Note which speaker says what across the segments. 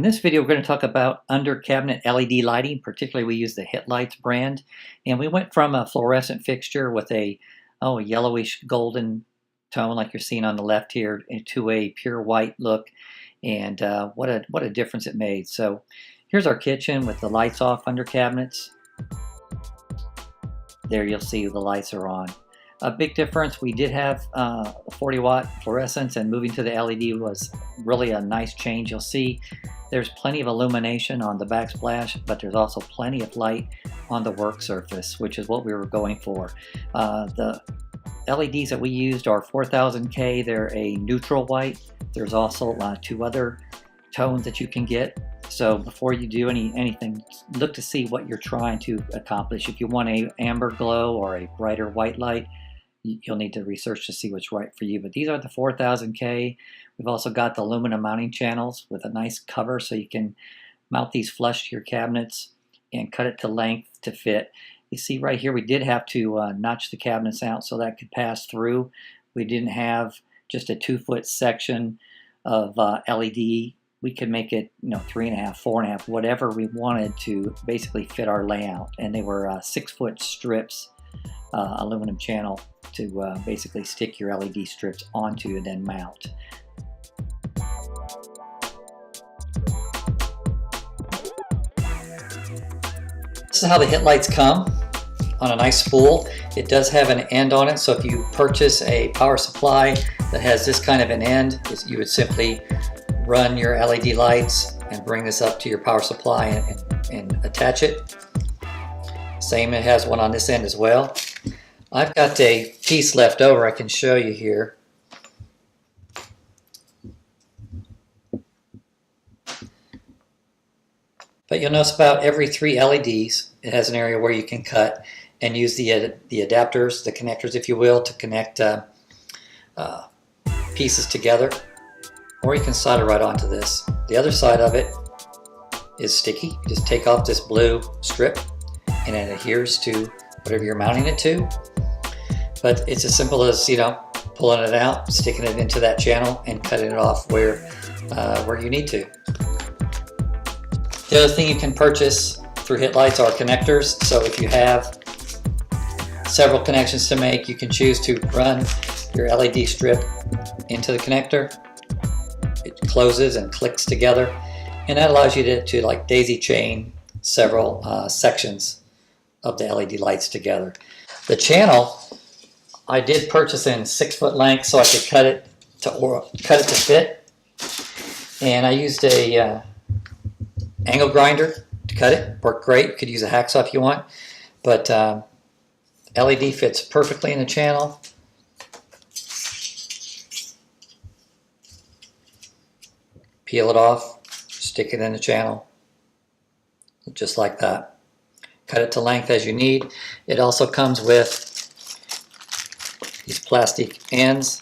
Speaker 1: this video, we're going to talk about under cabinet LED lighting. Particularly, we use the Hit Lights brand, and we went from a fluorescent fixture with a yellowish golden tone, like you're seeing on the left here, to a pure white look. And what a difference it made. So here's our kitchen with the lights off under cabinets. There you'll see the lights are on. A big difference, we did have 40-watt fluorescence, and moving to the LED was really a nice change. You'll see there's plenty of illumination on the backsplash, but there's also plenty of light on the work surface, which is what we were going for. The LEDs that we used are 4000K. They're a neutral white. There's also two other tones that you can get. So before you do anything, look to see what you're trying to accomplish. If you want a amber glow or a brighter white light, you'll need to research to see what's right for you. But these are the 4000K. We've also got the aluminum mounting channels with a nice cover, so you can mount these flush to your cabinets and cut it to length to fit. You see right here, we did have to notch the cabinets out so that could pass through. We didn't have just a 2-foot section of LED. We could make it 3.5, 4.5, whatever we wanted to basically fit our layout. And they were 6-foot strips, aluminum channel, to basically stick your LED strips onto and then mount. This is how the Hit Lights come on a nice spool. It does have an end on it, so if you purchase a power supply that has this kind of an end, you would simply run your LED lights and bring this up to your power supply and attach it. Same, it has one on this end as well. I've got a piece left over I can show you here. But you'll notice about every 3 LEDs, it has an area where you can cut and use the adapters, the connectors if you will, to connect pieces together. Or you can solder right onto this. The other side of it is sticky. You just take off this blue strip and it adheres to whatever you're mounting it to. But it's as simple as, pulling it out, sticking it into that channel, and cutting it off where you need to. The other thing you can purchase through Hit Lights are connectors. So if you have several connections to make, you can choose to run your LED strip into the connector. It closes and clicks together, and that allows you to like daisy chain several sections of the LED lights together. The channel I did purchase in 6-foot length so I could cut it to fit, and I used a angle grinder to cut it. Worked great. You could use a hacksaw if you want, but LED fits perfectly in the channel. Peel it off, stick it in the channel, just like that. Cut it to length as you need. It also comes with these plastic ends.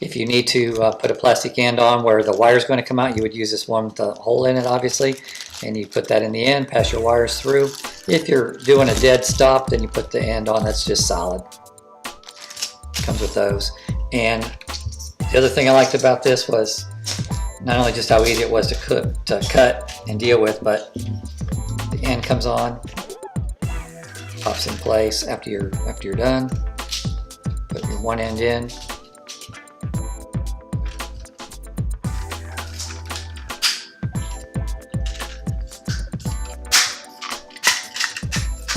Speaker 1: If you need to put a plastic end on where the wire is going to come out, you would use this one with the hole in it, obviously, and you put that in the end, pass your wires through. If you're doing a dead stop, then you put the end on that's just solid. Comes with those. And the other thing I liked about this was not only just how easy it was to cut and deal with, but the end comes on, pops in place after you're done. Put your one end in.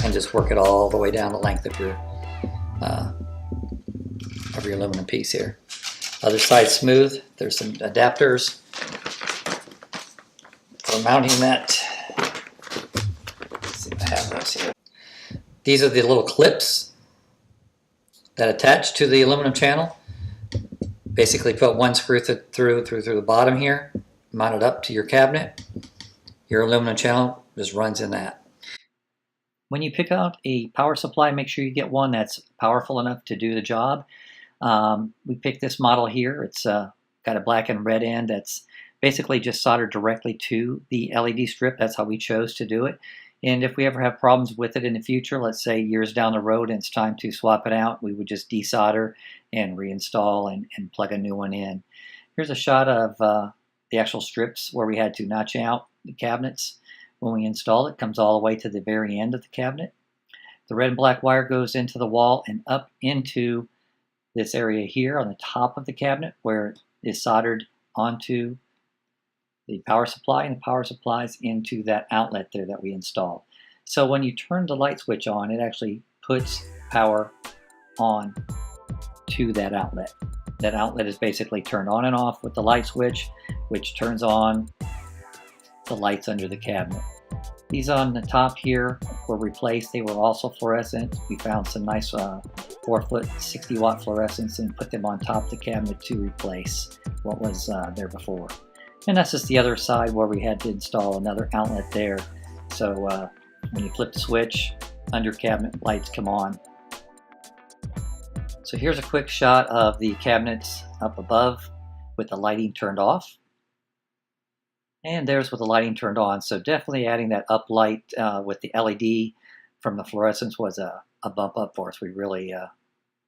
Speaker 1: And just work it all the way down the length of your aluminum piece here. Other side smooth. There's some adapters for mounting that. Let's see if I have those here. These are the little clips that attach to the aluminum channel. Basically put one screw through the bottom here, mount it up to your cabinet. Your aluminum channel just runs in that. When you pick out a power supply, make sure you get one that's powerful enough to do the job. We picked this model here. It's got a black and red end that's basically just soldered directly to the LED strip. That's how we chose to do it. And if we ever have problems with it in the future, let's say years down the road and it's time to swap it out, we would just desolder and reinstall and plug a new one in. Here's a shot of the actual strips where we had to notch out the cabinets when we install it comes all the way to the very end of the cabinet. The red and black wire goes into the wall and up into this area here on the top of the cabinet where it is soldered onto the power supply, and the power supplies into that outlet there that we installed. So when you turn the light switch on, it actually puts power on to that outlet. That outlet is basically turned on and off with the light switch, which turns on the lights under the cabinet. These on the top here were replaced. They were also fluorescent. We found some nice 4-foot 60-watt fluorescents and put them on top of the cabinet to replace what was there before. And that's just the other side where we had to install another outlet there. So when you flip the switch, under cabinet lights come on. So here's a quick shot of the cabinets up above with the lighting turned off. And there's with the lighting turned on. So definitely adding that up light with the LED from the fluorescence was a bump up for us. We really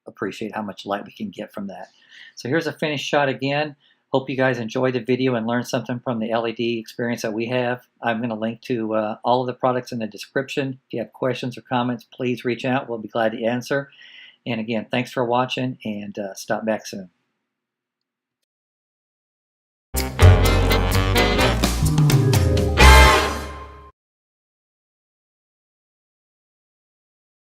Speaker 1: appreciate how much light we can get from that. So here's a finished shot again. Hope you guys enjoyed the video and learned something from the LED experience that we have. I'm going to link to all of the products in the description. If you have questions or comments, please reach out. We'll be glad to answer. And again, thanks for watching, and stop back soon.